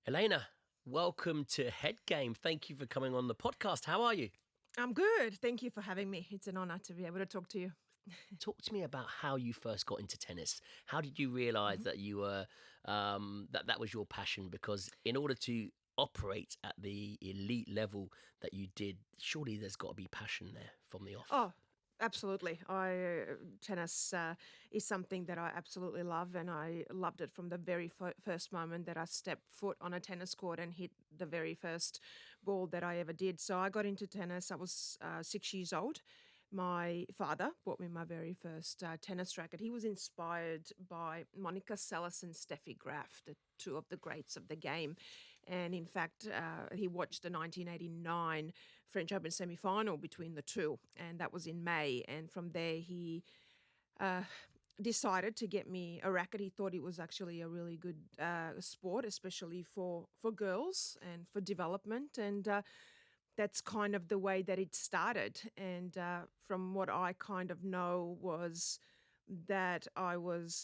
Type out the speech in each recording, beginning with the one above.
Jelena, welcome to Head Game. Thank you for coming on the podcast. How are you? I'm good. Thank you for having me. It's an honor to be able to talk to you. Talk to me about how you first got into tennis. How did you realize that you were that was your passion? Because in order to operate at the elite level that you did, surely there's got to be passion there from the off. Oh, absolutely. Tennis is something that I absolutely love, and I loved it from the very first moment that I stepped foot on a tennis court and hit the very first ball that I ever did. So I got into tennis. I was 6 years old. My father bought me my very first tennis racket. He was inspired by Monica Seles and Steffi Graf, the two of the greats of the game. And in fact, he watched the 1989 French Open semi-final between the two, and that was in May. And from there, he decided to get me a racket. He thought it was actually a really good sport, especially for girls and for development. And that's kind of the way that it started. And from what I kind of know was that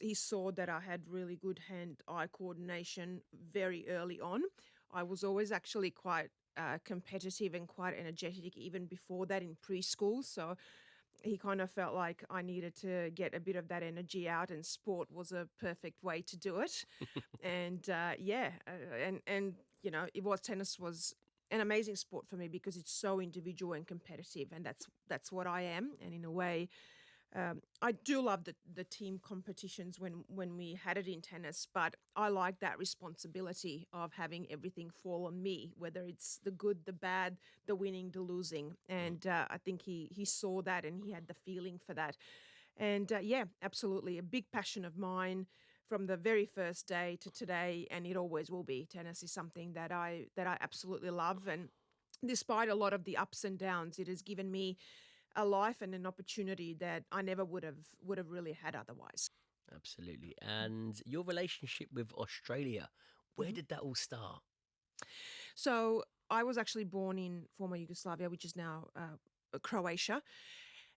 he saw that I had really good hand-eye coordination very early on. I was always actually quite competitive and quite energetic even before that in preschool. So he kind of felt like I needed to get a bit of that energy out, and sport was a perfect way to do it. And tennis was an amazing sport for me because it's so individual and competitive, and that's what I am. And in a way, I do love the team competitions when we had it in tennis, but I like that responsibility of having everything fall on me, whether it's the good, the bad, the winning, the losing. And I think he saw that, and he had the feeling for that. And absolutely, a big passion of mine from the very first day to today, and it always will be. Tennis is something that I absolutely love, and despite a lot of the ups and downs, it has given me a life and an opportunity that I never would have really had otherwise. Absolutely. And your relationship with Australia, where did that all start? So I was actually born in former Yugoslavia, which is now Croatia.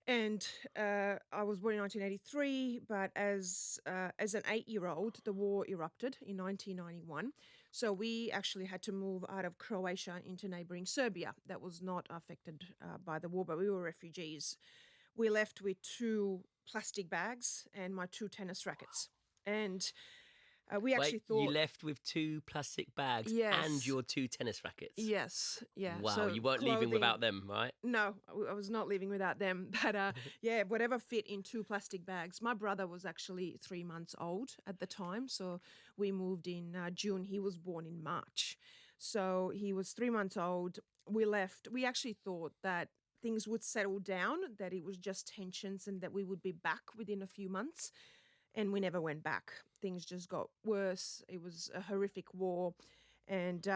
And I was born in 1983, but as an 8-year-old, the war erupted in 1991. So we actually had to move out of Croatia into neighboring Serbia. That was not affected by the war, but we were refugees. We left with 2 plastic bags and my 2 tennis rackets. And we actually thought... You left with 2 plastic bags and your 2 tennis rackets? Yes, yeah. Wow, so you weren't leaving without them, right? No, I was not leaving without them. But whatever fit in 2 plastic bags. My brother was actually 3 months old at the time. So we moved in June. He was born in March. So he was 3 months old. We left. We actually thought that things would settle down, that it was just tensions and that we would be back within a few months. And we never went back. Things just got worse. It was a horrific war. And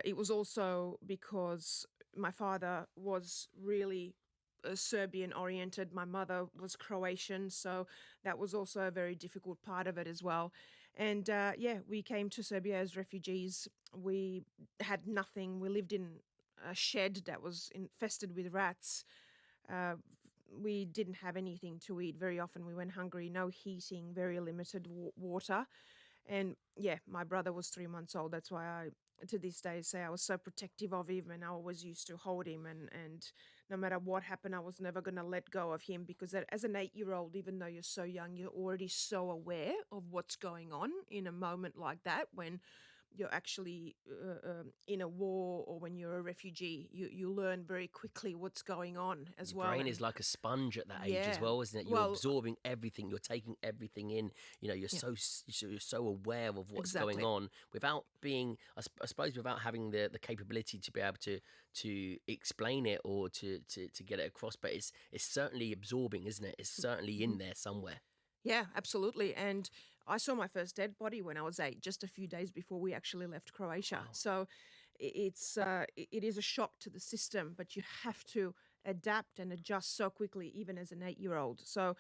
it was also because my father was really Serbian-oriented. My mother was Croatian, so that was also a very difficult part of it as well. And we came to Serbia as refugees. We had nothing. We lived in a shed that was infested with rats. We didn't have anything to eat. Very often we went hungry, no heating, very limited water. And my brother was 3 months old. That's why I, to this day, say I was so protective of him, and I always used to hold him. And no matter what happened, I was never going to let go of him, because as an 8-year-old, even though you're so young, you're already so aware of what's going on in a moment like that when you're actually in a war, or when you're a refugee, you learn very quickly what's going on as well. Your brain is like a sponge at that age as well, isn't it? You're absorbing everything. You're taking everything in. You know, you're so aware of what's going on without being, I suppose, without having the capability to be able to explain it or to get it across. But it's certainly absorbing, isn't it? It's certainly in there somewhere. Yeah, absolutely. And I saw my first dead body when I was 8, just a few days before we actually left Croatia. Wow. So it is a shock to the system, but you have to adapt and adjust so quickly, even as an 8-year-old. So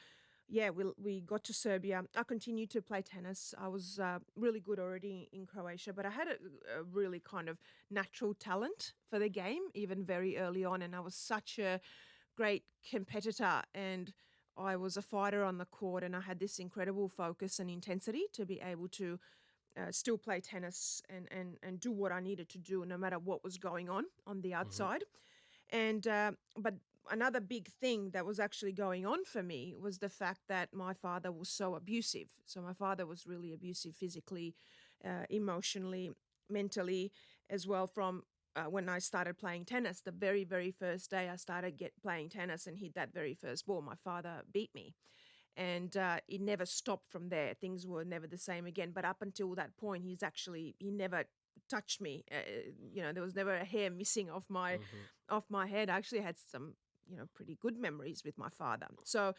we got to Serbia. I continued to play tennis. I was really good already in Croatia, but I had a really kind of natural talent for the game, even very early on. And I was such a great competitor, and I was a fighter on the court, and I had this incredible focus and intensity to be able to still play tennis and do what I needed to do no matter what was going on the outside. And but another big thing that was actually going on for me was the fact that my father was so abusive. So my father was really abusive physically, emotionally, mentally as well from when I started playing tennis. The very, very first day I started playing tennis and hit that very first ball, my father beat me. And it never stopped from there. Things were never the same again. But up until that point, he never touched me. There was never a hair missing off my head. I actually had some, pretty good memories with my father. So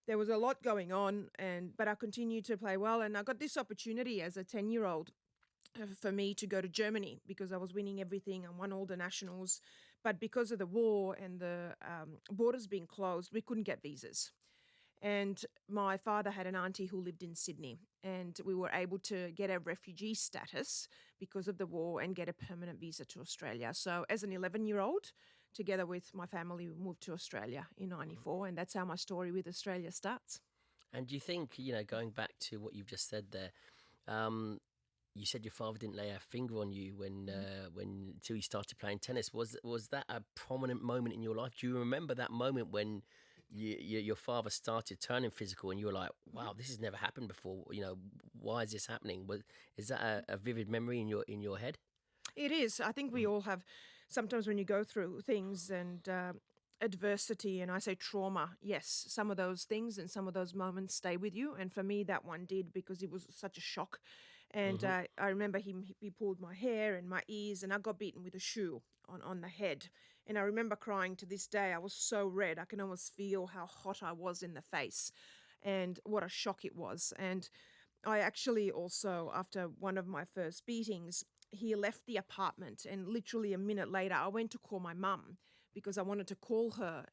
there was a lot going on, but I continued to play well. And I got this opportunity as a 10-year-old for me to go to Germany because I was winning everything. I won all the nationals. But because of the war and the borders being closed, we couldn't get visas. And my father had an auntie who lived in Sydney, and we were able to get a refugee status because of the war and get a permanent visa to Australia. So as an 11-year-old, together with my family, we moved to Australia in 94, and that's how my story with Australia starts. And do you think, going back to what you've just said there, you said your father didn't lay a finger on you when until you started playing tennis. Was that a prominent moment in your life? Do you remember that moment when your father started turning physical and you were like, wow, this has never happened before? Why is this happening? Is that a vivid memory in your head? It is. I think we all have, sometimes when you go through things and adversity, and I say trauma, yes, some of those things and some of those moments stay with you. And for me, that one did, because it was such a shock. And I remember he pulled my hair and my ears, and I got beaten with a shoe on the head. And I remember crying to this day. I was so red. I can almost feel how hot I was in the face and what a shock it was. And I actually also, after one of my first beatings, he left the apartment, and literally a minute later, I went to call my mum because I wanted to call her,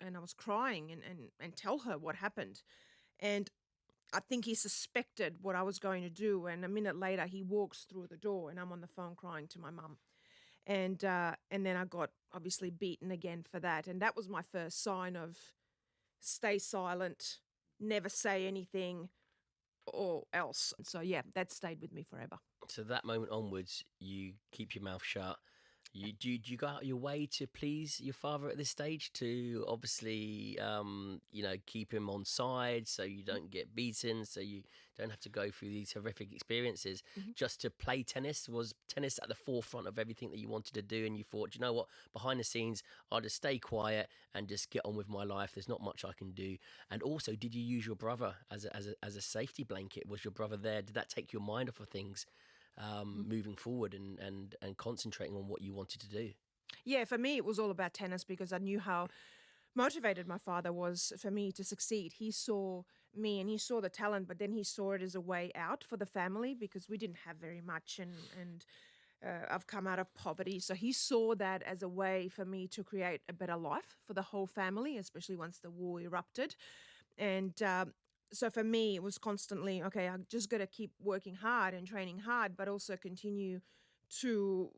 and I was crying and tell her what happened. And I think he suspected what I was going to do. And a minute later, he walks through the door, and I'm on the phone crying to my mum. And then I got obviously beaten again for that. And that was my first sign of stay silent, never say anything or else. So, yeah, that stayed with me forever. So that moment onwards, you keep your mouth shut. Do you go out your way to please your father at this stage, to obviously, keep him on side so you don't get beaten, so you don't have to go through these horrific experiences, just to play tennis? Was tennis at the forefront of everything that you wanted to do, and you thought, you know what, behind the scenes, I'll just stay quiet and just get on with my life. There's not much I can do. And also, did you use your brother as a safety blanket? Was your brother there? Did that take your mind off of things? Moving forward and concentrating on what you wanted to do? Yeah, for me, it was all about tennis because I knew how motivated my father was for me to succeed. He saw me and he saw the talent, but then he saw it as a way out for the family because we didn't have very much, and I've come out of poverty. So he saw that as a way for me to create a better life for the whole family, especially once the war erupted. And so for me, it was constantly, okay, I just got to keep working hard and training hard, but also continue to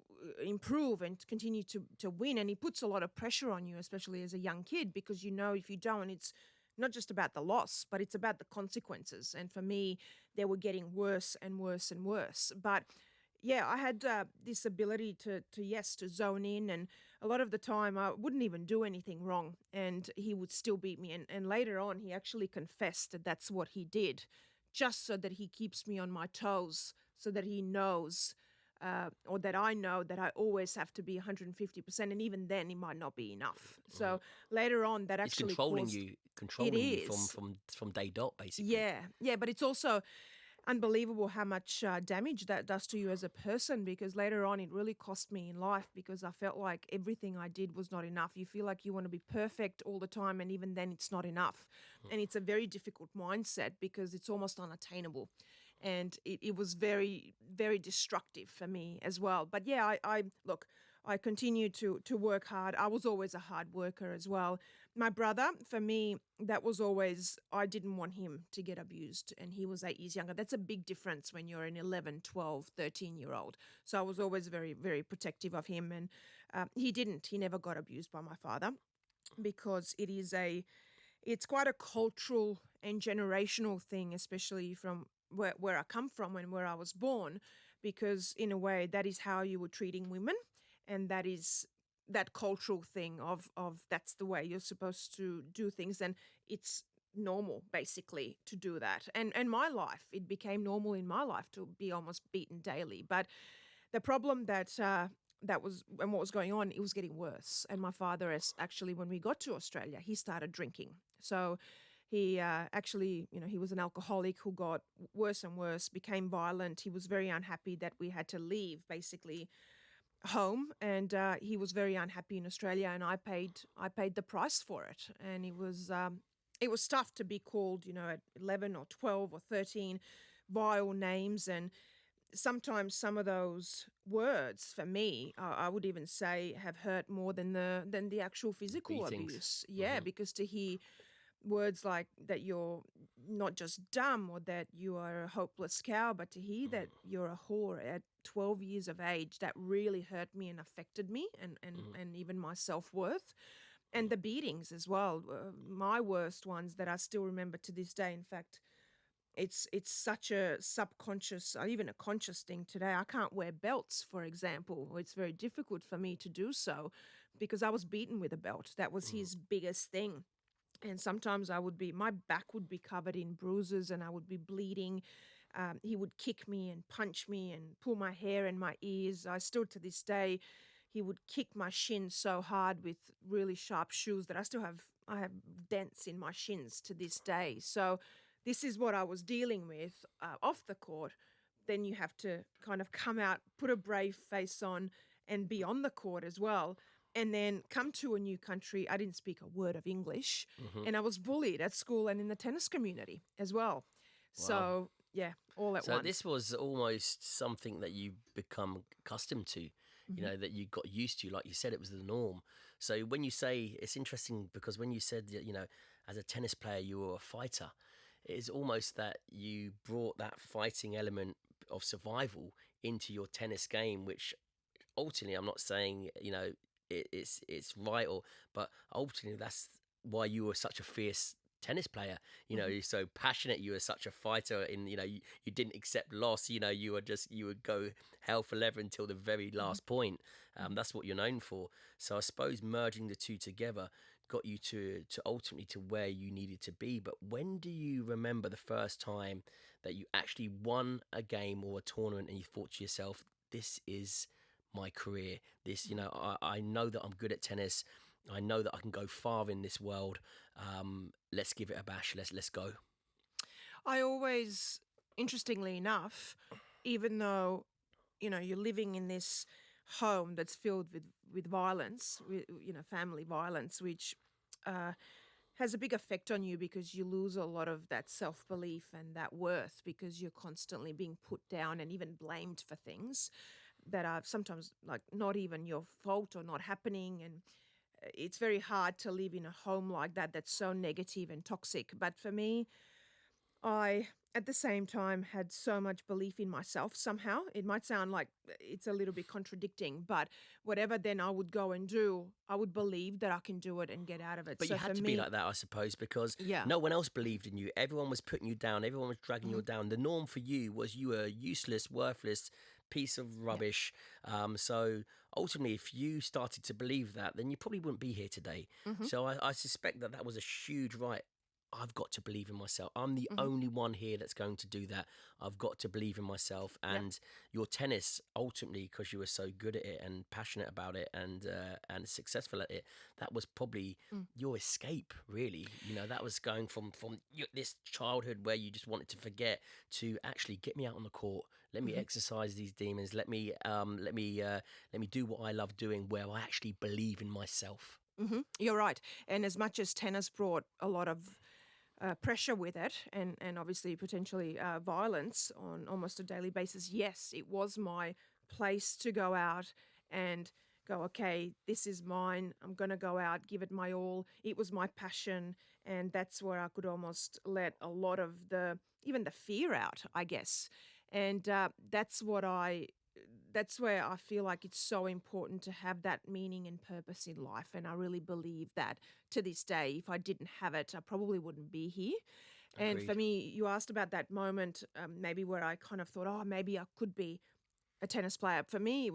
improve and continue to win. And he puts a lot of pressure on you, especially as a young kid, because if you don't, it's not just about the loss, but it's about the consequences. And for me, they were getting worse and worse and worse. But yeah, I had this ability to zone in, and a lot of the time I wouldn't even do anything wrong and he would still beat me. And later on, he actually confessed that that's what he did, just so that he keeps me on my toes, so that he knows or that I know that I always have to be 150%. And even then, it might not be enough. So later on, that actually it's controlling you from day dot, basically. Yeah, but it's also unbelievable how much damage that does to you as a person, because later on it really cost me in life, because I felt like everything I did was not enough. You feel like you want to be perfect all the time, and even then it's not enough. And it's a very difficult mindset because it's almost unattainable. And it was very, very destructive for me as well. But yeah, I continued to work hard. I was always a hard worker as well. My brother, for me, that was always, I didn't want him to get abused, and he was 8 years younger. That's a big difference when you're an 11, 12, 13-year-old. So I was always very, very protective of him, and he never got abused by my father, because it's quite a cultural and generational thing, especially from where I come from and where I was born, because in a way that is how you were treating women, and that is that cultural thing of that's the way you're supposed to do things, and it's normal basically to do that. And my life, it became normal in my life to be almost beaten daily. But the problem that was, and what was going on, it was getting worse. And my father is actually, when we got to Australia, he started drinking. So he actually, he was an alcoholic who got worse and worse, became violent. He was very unhappy that we had to leave basically home, and he was very unhappy in Australia, and I paid the price for it. And it was tough to be called, at 11 or 12 or 13 vile names. And sometimes some of those words for me, I would even say, have hurt more than the actual physical abuse. Yeah, because to hear words like that you're not just dumb or that you are a hopeless cow, but to hear that you're a whore at 12 years of age, that really hurt me and affected me and even my self-worth. And the beatings as well, my worst ones that I still remember to this day. In fact, it's such a subconscious, or even a conscious thing today. I can't wear belts, for example. It's very difficult for me to do so because I was beaten with a belt. That was his biggest thing. And sometimes my back would be covered in bruises and I would be bleeding. He would kick me and punch me and pull my hair and my ears. I still, to this day, he would kick my shins so hard with really sharp shoes that I have dents in my shins to this day. So this is what I was dealing with off the court. Then you have to kind of come out, put a brave face on, and be on the court as well. And then come to a new country. I didn't speak a word of English, and I was bullied at school and in the tennis community as well. Wow. So, yeah, all at once. So this was almost something that you become accustomed to, that you got used to. Like you said, it was the norm. So when you say, it's interesting because when you said that, as a tennis player, you were a fighter, it's almost that you brought that fighting element of survival into your tennis game, which ultimately, I'm not saying, it's right, but ultimately that's why you were such a fierce tennis player. You're so passionate. You were such a fighter. You didn't accept loss. You would go hell for leather until the very last point. That's what you're known for. So I suppose merging the two together got you to ultimately to where you needed to be. But when do you remember the first time that you actually won a game or a tournament and you thought to yourself, this is my career? This, I know that I'm good at tennis. I know that I can go far in this world. Let's give it a bash. Let's go. I always, interestingly enough, even though, you're living in this home that's filled with violence, family violence, which has a big effect on you because you lose a lot of that self-belief and that worth because you're constantly being put down and even blamed for things that are sometimes like not even your fault or not happening. And it's very hard to live in a home like that that's so negative and toxic. But for me, I, at the same time, had so much belief in myself somehow. It might sound like it's a little bit contradicting, but whatever then I would go and do, I would believe that I can do it and get out of it. But so you had to be like that, I suppose, because no one else believed in you. Everyone was putting you down. Everyone was dragging you down. The norm for you was you were useless, worthless, piece of rubbish. So ultimately, if you started to believe that, then you probably wouldn't be here today. So I suspect that was a huge right. I've got to believe in myself. I'm the only one here that's going to do that. I've got to believe in myself. And your tennis, ultimately, because you were so good at it and passionate about it and successful at it, that was probably your escape, really. That was going from this childhood where you just wanted to forget to actually get me out on the court. Let me exercise these demons. Let me do what I love doing, where I actually believe in myself. You're right. And as much as tennis brought a lot of pressure with it and obviously potentially violence on almost a daily basis, yes, it was my place to go out and go, okay, this is mine. I'm going to go out, give it my all. It was my passion. And that's where I could almost let a lot of even the fear out, I guess. And that's where I feel like it's so important to have that meaning and purpose in life. And I really believe that to this day, if I didn't have it, I probably wouldn't be here. And for me, you asked about that moment, maybe where I kind of thought, oh, maybe I could be a tennis player. For me,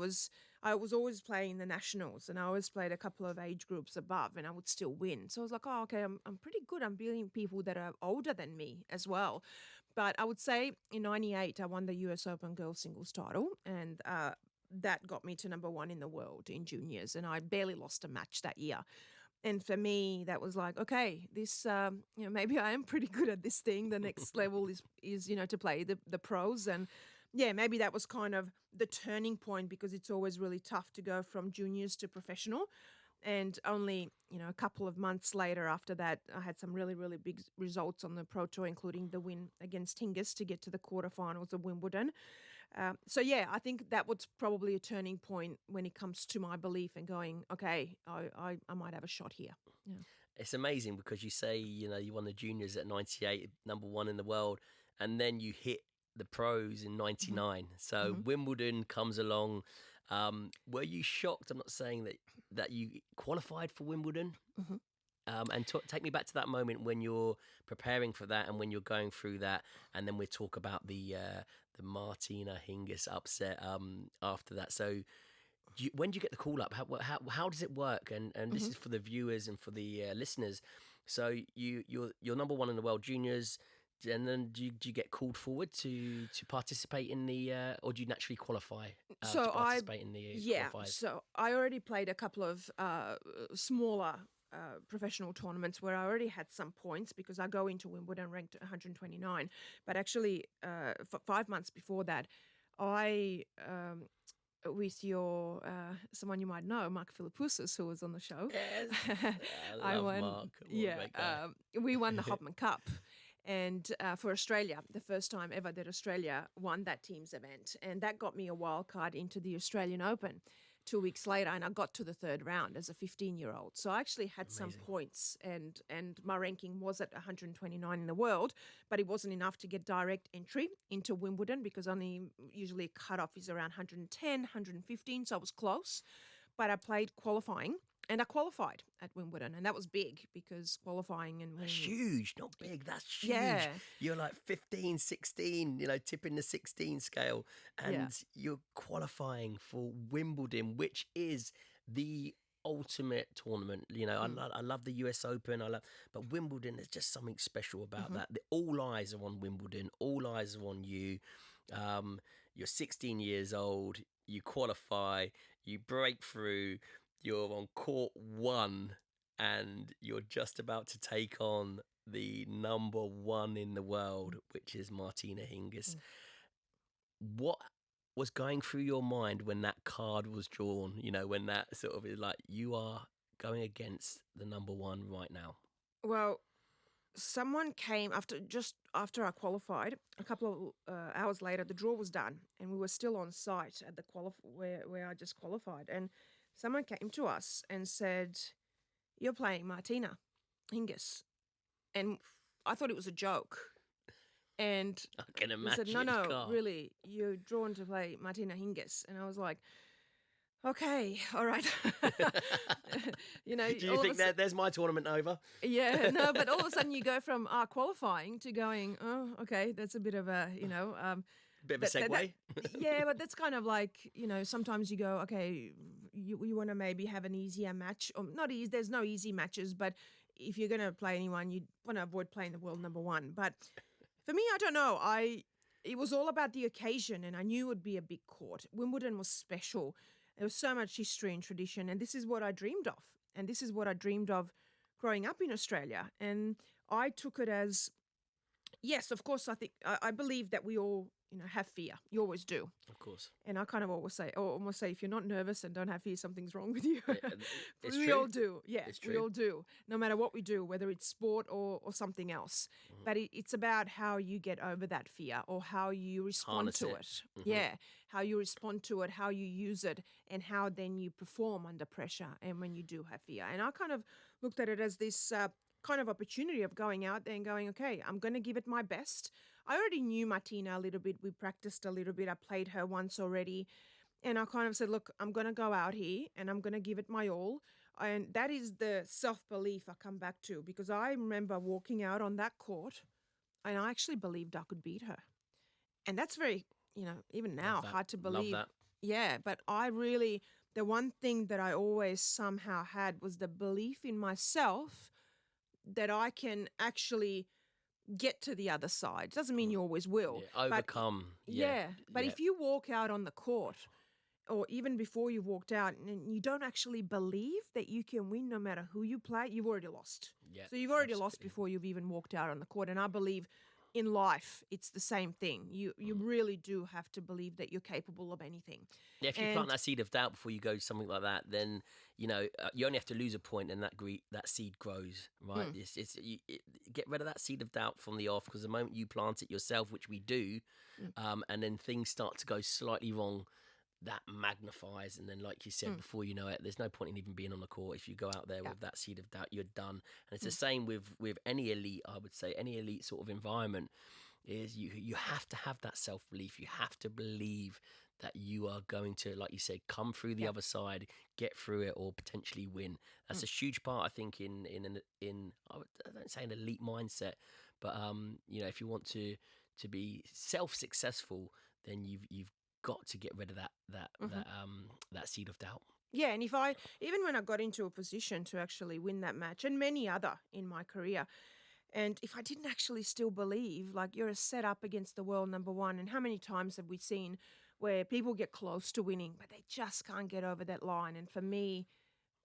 I was always playing the nationals, and I always played a couple of age groups above, and I would still win. So I was like, oh, okay, I'm pretty good. I'm beating people that are older than me as well. But I would say in '98, I won the US Open girls singles title, and that got me to number one in the world in juniors, and I barely lost a match that year. And for me, that was like, okay, this, maybe I am pretty good at this thing. The next level is to play the pros. And yeah, maybe that was kind of the turning point, because it's always really tough to go from juniors to professional. And only, a couple of months later after that, I had some really, really big results on the Pro Tour, including the win against Hingis to get to the quarterfinals of Wimbledon. So, yeah, I think that was probably a turning point when it comes to my belief and going, okay, I might have a shot here. Yeah. It's amazing because you say, you won the juniors at 98, number one in the world, and then you hit the pros in 99. Mm-hmm. So Wimbledon comes along. Were you shocked? I'm not saying that you qualified for Wimbledon. Mm-hmm. And take me back to that moment when you're preparing for that and when you're going through that, and then we'll talk about the Martina Hingis upset after that. So when do you get the call up? How does it work? And this is for the viewers and for the listeners. So you're number one in the world juniors, and then do you get called forward to participate in the or do you naturally qualify to participate in the qualifiers? So I already played a couple of smaller professional tournaments where I already had some points, because I go into Wimbledon ranked 129. But actually, for 5 months before that, I with your someone you might know, Mark Philippoussis, who was on the show. Yes, I love Mark. We won the Hopman Cup. And for Australia, the first time ever that Australia won that team's event. And that got me a wild card into the Australian Open 2 weeks later, and I got to the third round as a 15-year-old. So I actually had some points, and my ranking was at 129 in the world, but it wasn't enough to get direct entry into Wimbledon, because only usually cutoff is around 110, 115, so I was close. But I played qualifying, and I qualified at Wimbledon, and that was big, because qualifying and that's huge, not big. That's huge. Yeah. You're like 15, 16, tipping the 16 scale, and you're qualifying for Wimbledon, which is the ultimate tournament. I love the US Open. But Wimbledon, there's just something special about that. All eyes are on Wimbledon. All eyes are on you. You're 16 years old. You qualify. You break through. You're on court one, and you're just about to take on the number one in the world, which is Martina Hingis. What was going through your mind when that card was drawn? When that sort of is like, you are going against the number one right now. Well, someone came after I qualified. A couple of hours later, the draw was done, and we were still on site at the where I just qualified, and someone came to us and said, "You're playing Martina Hingis," and I thought it was a joke. And I can imagine. He said, "No, really, you're drawn to play Martina Hingis," and I was like, "Okay, all right." Do you think there's my tournament over? Yeah, no, but all of a sudden you go from qualifying to going, "Oh, okay, that's a bit of a bit of a segue." Yeah, but that's kind of like, sometimes you go, okay, you want to maybe have an easier match, or not easy. There's no easy matches, but if you're going to play anyone, you want to avoid playing the world number one. But for me, I don't know. It was all about the occasion, and I knew it would be a big court. Wimbledon was special. There was so much history and tradition, and this is what I dreamed of. And this is what I dreamed of growing up in Australia. And I took it as, yes, of course, I believe that we all, have fear. You always do. Of course. And I kind of almost say, if you're not nervous and don't have fear, something's wrong with you. It's we true. all do. Yeah, we all do. No matter what we do, whether it's sport or something else. Mm-hmm. But it's about how you get over that fear, or how you respond to it. Mm-hmm. Yeah, how you respond to it, how you use it, and how then you perform under pressure and when you do have fear. And I kind of looked at it as this kind of opportunity of going out there and going, okay, I'm going to give it my best. I already knew Martina a little bit. We practiced a little bit. I played her once already. And I kind of said, look, I'm going to go out here and I'm going to give it my all. And that is the self-belief I come back to, because I remember walking out on that court and I actually believed I could beat her. And that's very, even now, hard to believe. Love that. Yeah, but the one thing that I always somehow had was the belief in myself that I can actually get to the other side. Doesn't mean you always will. Yeah, overcome. But if you walk out on the court, or even before you've walked out, and you don't actually believe that you can win no matter who you play, you've already lost. Yeah, so you've already lost before you've even walked out on the court. And I believe in life, it's the same thing. You really do have to believe that you're capable of anything. Yeah, if you plant that seed of doubt before you go something like that, then you only have to lose a point, and that seed grows, right? Get rid of that seed of doubt from the off, because the moment you plant it yourself, which we do, and then things start to go slightly wrong, that magnifies, and then, like you said, before you know it, there's no point in even being on the court. If you go out there with that seed of doubt, you're done. And it's the same with any elite, I would say, any elite sort of environment, is you have to have that self-belief. You have to believe that you are going to, like you said, come through the other side, get through it, or potentially win. That's a huge part, I think, in I don't say an elite mindset, but if you want to be self-successful, then you've got to get rid of that seed of doubt. Yeah, and even when I got into a position to actually win that match, and many other in my career, and if I didn't actually still believe, like, you're set up against the world number one, and how many times have we seen where people get close to winning, but they just can't get over that line? And for me,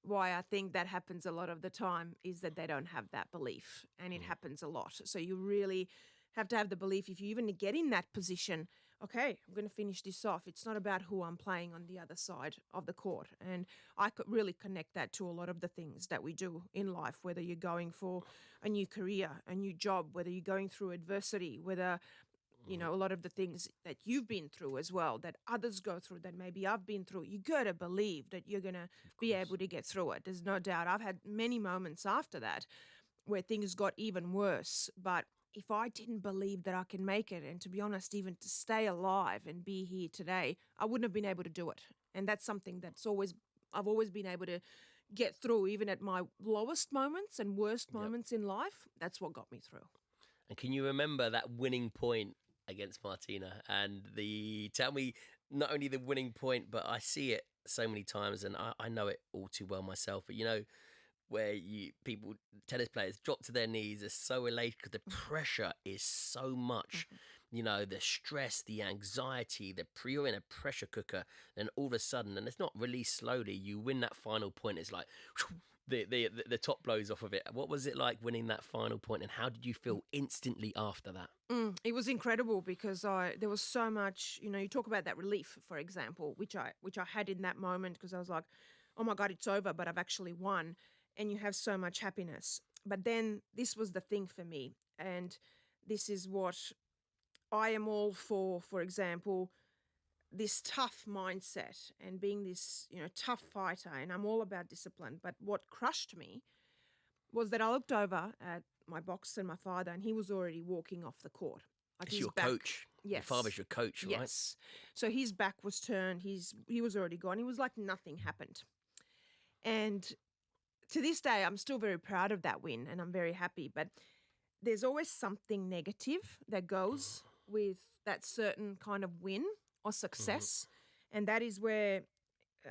why I think that happens a lot of the time is that they don't have that belief, and it happens a lot. So you really have to have the belief, if you even get in that position, okay, I'm going to finish this off. It's not about who I'm playing on the other side of the court. And I could really connect that to a lot of the things that we do in life, whether you're going for a new career, a new job, whether you're going through adversity, whether, a lot of the things that you've been through as well, that others go through, that maybe I've been through. You got to believe that you're going to be able to get through it. There's no doubt. I've had many moments after that where things got even worse, but if I didn't believe that I can make it, and to be honest, even to stay alive and be here today, I wouldn't have been able to do it. And that's something I've always been able to get through, even at my lowest moments and worst moments in life. That's what got me through. And can you remember that winning point against Martina? And tell me not only the winning point, but I see it so many times, and I know it all too well myself, but where tennis players drop to their knees, they're so elated because the pressure is so much, the stress, the anxiety, you're in a pressure cooker, then all of a sudden, and it's not released slowly, you win that final point. It's like the top blows off of it. What was it like winning that final point, and how did you feel instantly after that? It was incredible, because there was so much, you talk about that relief, for example, which I had in that moment, because I was like, oh my God, it's over, but I've actually won. And you have so much happiness. But then this was the thing for me, and this is what I am all for example, this tough mindset and being this, tough fighter, and I'm all about discipline. But what crushed me was that I looked over at my boxer and my father, and he was already walking off the court. Like your coach. Yes. Your father's your coach, right? Yes. So his back was turned. He was already gone. He was like nothing happened. And to this day, I'm still very proud of that win, and I'm very happy. But there's always something negative that goes with that certain kind of win or success. And that is where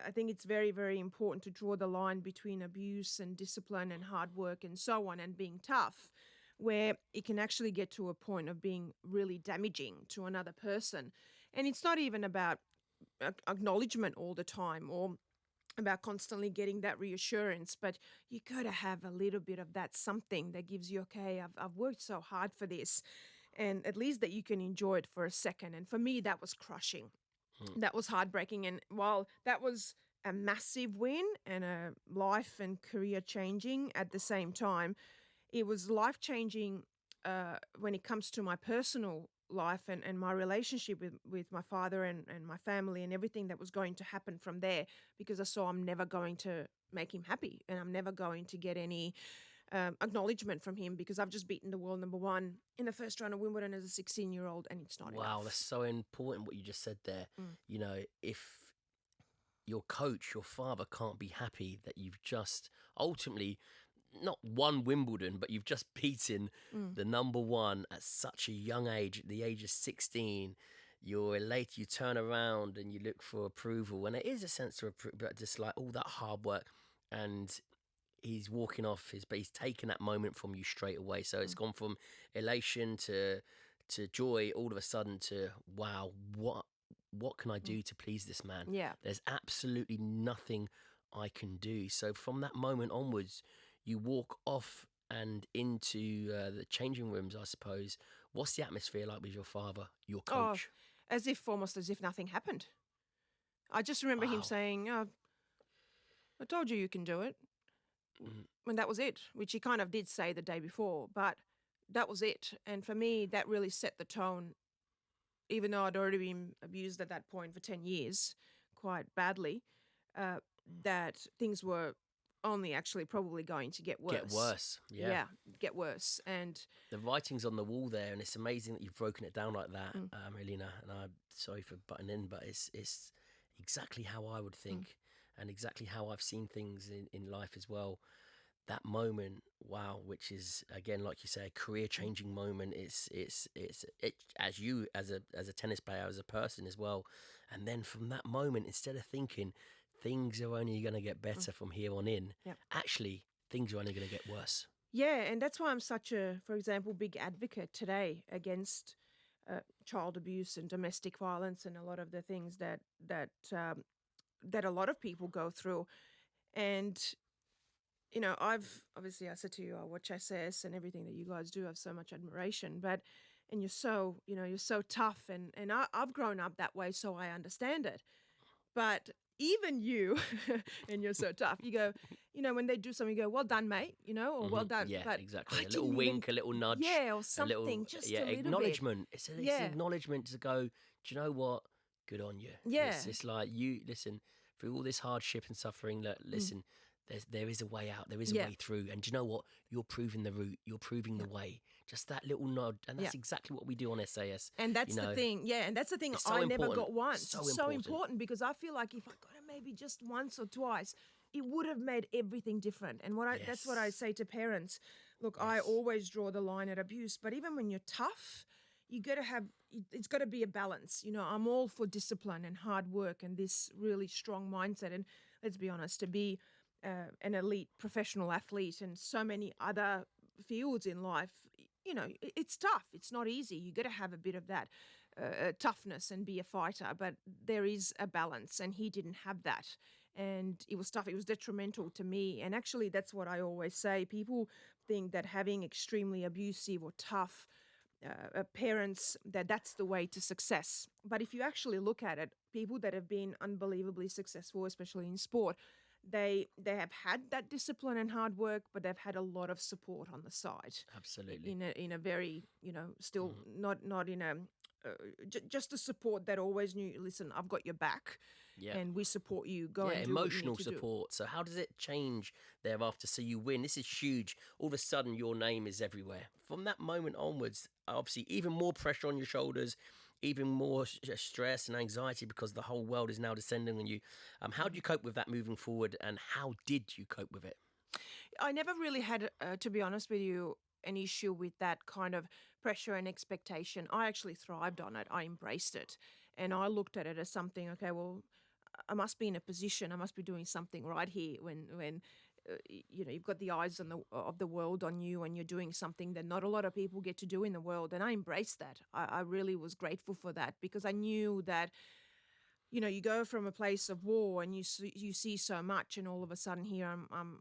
I think it's very, very important to draw the line between abuse and discipline and hard work and so on, and being tough, where it can actually get to a point of being really damaging to another person. And it's not even about acknowledgement all the time, or about constantly getting that reassurance, but you got to have a little bit of that something that gives you, okay, I've worked so hard for this, and at least that you can enjoy it for a second. And for me, that was crushing. That was heartbreaking. And while that was a massive win and a life and career changing at the same time, it was life changing when it comes to my personal life and my relationship with my father and my family and everything that was going to happen from there, because I saw I'm never going to make him happy, and I'm never going to get any acknowledgement from him, because I've just beaten the world number one in the first round of Wimbledon as a 16-year-old, and it's not enough. Wow, that's so important what you just said there. If your coach, your father, can't be happy that you've just ultimately not won Wimbledon, but you've just beaten the number one at such a young age, at the age of 16. You're elated, you turn around and you look for approval. And it is a sense of approval, but just like all that hard work. And he's walking off, but he's taken that moment from you straight away. So it's gone from elation to joy all of a sudden to, wow, what can I do to please this man? Yeah. There's absolutely nothing I can do. So from that moment onwards, you walk off and into the changing rooms, I suppose. What's the atmosphere like with your father, your coach? Almost as if nothing happened. I just remember him saying, I told you can do it. And that was it, which he kind of did say the day before, but that was it. And for me, that really set the tone, even though I'd already been abused at that point for 10 years, quite badly, that things were only actually probably going to get worse. Get worse, yeah. Get worse. And the writing's on the wall there, and it's amazing that you've broken it down like that, Jelena. And I'm sorry for butting in, but it's exactly how I would think, and exactly how I've seen things in life as well. That moment, wow, which is again, like you say, a career-changing moment. It's as you as a tennis player, as a person as well. And then from that moment, instead of thinking things are only going to get better from here on in, actually things are only going to get worse. Yeah, and that's why I'm such a, for example, big advocate today against child abuse and domestic violence and a lot of the things that a lot of people go through. And you know, I said to you, I watch SAS and everything that you guys do. I have so much admiration, and you're so tough, and I've grown up that way, so I understand it. But even you, and you're so tough, you go, you know, when they do something, you go, well done, mate, you know, or well done. Yeah, but exactly. A little wink, a little nudge. Yeah, or something, just a little acknowledgement. bit. It's acknowledgement to go, do you know what? Good on you. Yeah. It's like, you, listen, through all this hardship and suffering, listen, there is a way out. There is a way through. And do you know what? You're proving the route. You're proving the way. Just that little nod. And that's exactly what we do on SAS. And that's the thing. Yeah, and that's the thing I never got once. So important because I feel like if I got it maybe just once or twice, it would have made everything different. And that's what I say to parents. Look, I always draw the line at abuse. But even when you're tough, it's got to be a balance. You know, I'm all for discipline and hard work and this really strong mindset. And let's be honest, to be an elite professional athlete and so many other fields in life, you know, it's tough. It's not easy. You got to have a bit of that toughness and be a fighter, but there is a balance, and he didn't have that. And it was tough. It was detrimental to me. And actually, that's what I always say. People think that having extremely abusive or tough parents, that's the way to success. But if you actually look at it, people that have been unbelievably successful, especially in sport, they have had that discipline and hard work, but they've had a lot of support on the side. Absolutely. In a very, you know, still not in a just a support that always knew, listen, I've got your back, and we support you. Go and do emotional what you need support. So how does it change thereafter? So you win. This is huge. All of a sudden, your name is everywhere. From that moment onwards, obviously, even more pressure on your shoulders. Even more stress and anxiety because the whole world is now descending on you. How do you cope with that moving forward, and how did you cope with it? I never really had, to be honest with you, an issue with that kind of pressure and expectation. I actually thrived on it. I embraced it. And I looked at it as something, okay, well, I must be in a position, I must be doing something right here when you know, you've got the eyes of the world on you, and you're doing something that not a lot of people get to do in the world. And I embraced that. I really was grateful for that, because I knew that, you know, you go from a place of war and you see so much, and all of a sudden here I'm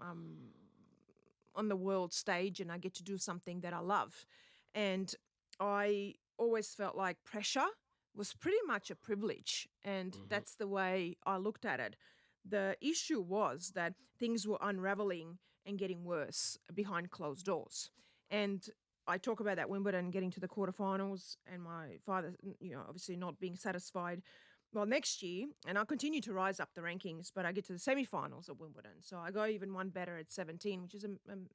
on the world stage and I get to do something that I love. And I always felt like pressure was pretty much a privilege, and that's the way I looked at it. The issue was that things were unraveling and getting worse behind closed doors. And I talk about that Wimbledon getting to the quarterfinals, and my father, you know, obviously not being satisfied. Well, next year, and I'll continue to rise up the rankings, but I get to the semi-finals at Wimbledon. So I go even one better at 17, which is a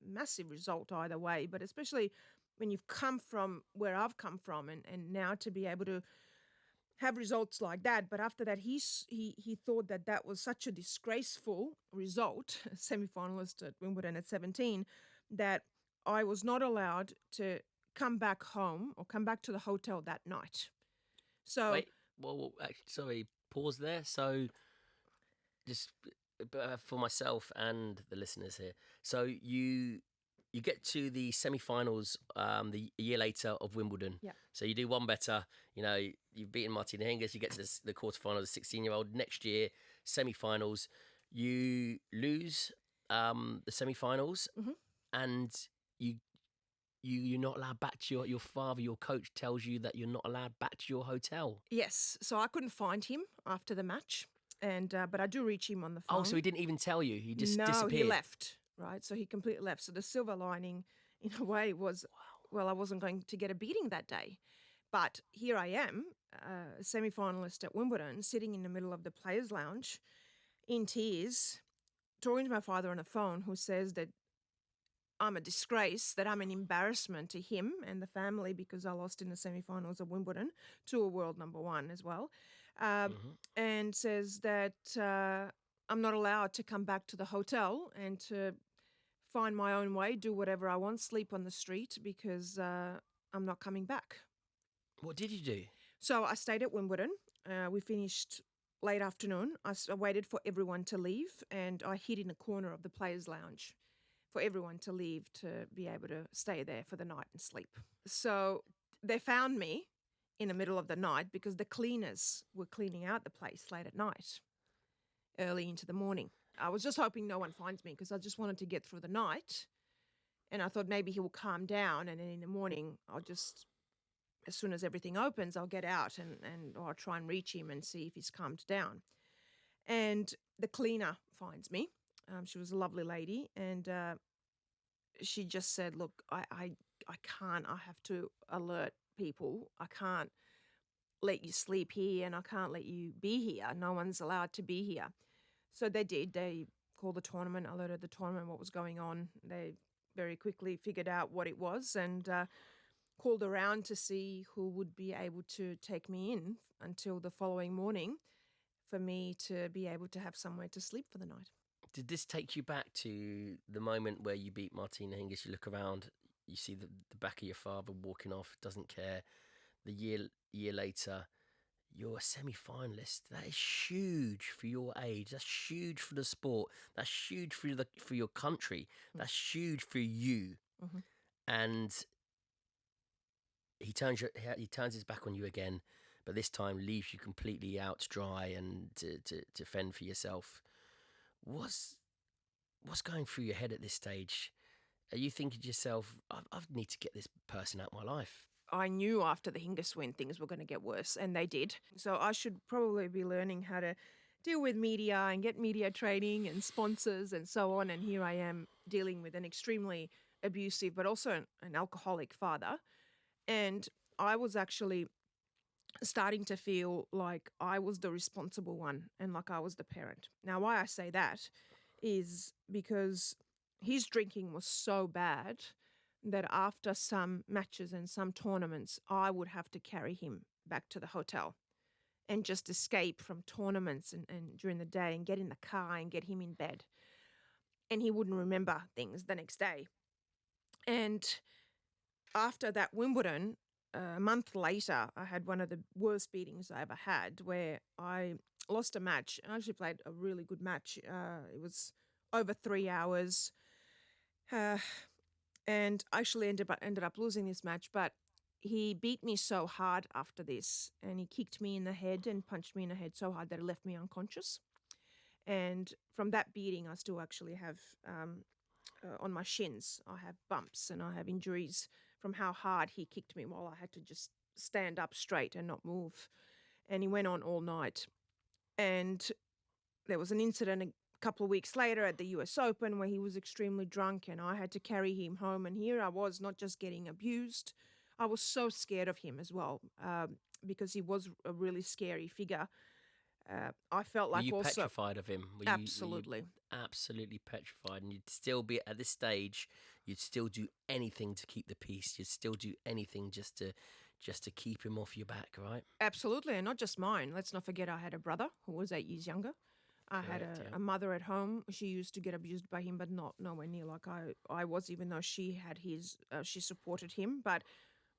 massive result either way. But especially when you've come from where I've come from, and now to be able to have results like that. But after that, he thought that was such a disgraceful result, semi-finalist at Wimbledon at 17, that I was not allowed to come back home or come back to the hotel that night. So wait, well, actually, sorry, pause there. So, just for myself and the listeners here, so you get to the semi-finals a year later of Wimbledon. Yeah. So you do one better. You've beaten Martina Hingis. You get to the quarterfinals, 16-year-old. Next year, semi-finals. You lose the semi-finals, and you're not allowed back to your father. Your coach tells you that you're not allowed back to your hotel. Yes. So I couldn't find him after the match, and but I do reach him on the phone. Oh, so he didn't even tell you? He just disappeared? No, he left. Right, so he completely left. So the silver lining, in a way, was, well, I wasn't going to get a beating that day. But here I am, a semi-finalist at Wimbledon, sitting in the middle of the players' lounge, in tears, talking to my father on the phone, who says that I'm a disgrace, that I'm an embarrassment to him and the family because I lost in the semi-finals of Wimbledon to a world number one as well, and says that I'm not allowed to come back to the hotel and to find my own way, do whatever I want, sleep on the street because I'm not coming back. What did you do? So I stayed at Wimbledon. We finished late afternoon. I waited for everyone to leave, and I hid in a corner of the players' lounge for everyone to leave to be able to stay there for the night and sleep. So they found me in the middle of the night because the cleaners were cleaning out the place late at night, early into the morning. I was just hoping no one finds me because I just wanted to get through the night, and I thought maybe he will calm down, and then in the morning I'll just, as soon as everything opens, I'll get out and or I'll try and reach him and see if he's calmed down. And the cleaner finds me. She was a lovely lady, and she just said, look, I can't, I have to alert people. I can't let you sleep here, and I can't let you be here. No one's allowed to be here. So they did. They called the tournament, alerted the tournament what was going on. They very quickly figured out what it was and called around to see who would be able to take me in until the following morning for me to be able to have somewhere to sleep for the night. Did this take you back to the moment where you beat Martina Hingis? You look around, you see the back of your father walking off, doesn't care. The year later, you're a semi-finalist. That is huge for your age. That's huge for the sport. That's huge for your country. That's huge for you. Mm-hmm. And he turns his back on you again, but this time leaves you completely out to dry and to fend for yourself. What's going through your head at this stage? Are you thinking to yourself, I need to get this person out of my life? I knew after the Hingis win things were going to get worse, and they did. So I should probably be learning how to deal with media and get media training and sponsors and so on. And here I am dealing with an extremely abusive but also an alcoholic father. And I was actually starting to feel like I was the responsible one and like I was the parent. Now, why I say that is because his drinking was so bad that after some matches and some tournaments, I would have to carry him back to the hotel and just escape from tournaments and during the day and get in the car and get him in bed. And he wouldn't remember things the next day. And after that Wimbledon, a month later, I had one of the worst beatings I ever had where I lost a match. I actually played a really good match. It was over 3 hours. And I actually ended up losing this match, but he beat me so hard after this, and he kicked me in the head and punched me in the head so hard that it left me unconscious. And from that beating, I still actually have, on my shins, I have bumps and I have injuries from how hard he kicked me while I had to just stand up straight and not move. And he went on all night. And there was an incident couple of weeks later at the US Open where he was extremely drunk and I had to carry him home, and here I was not just getting abused, I was so scared of him as well, because he was a really scary figure. I felt like were you also petrified of him? Absolutely. Were you absolutely petrified, and you'd still be at this stage, you'd still do anything to keep the peace, you'd still do anything just just to keep him off your back, right? Absolutely, and not just mine. Let's not forget I had a brother who was 8 years younger. I had a mother at home. She used to get abused by him, but not nowhere near like I was, even though she had she supported him. But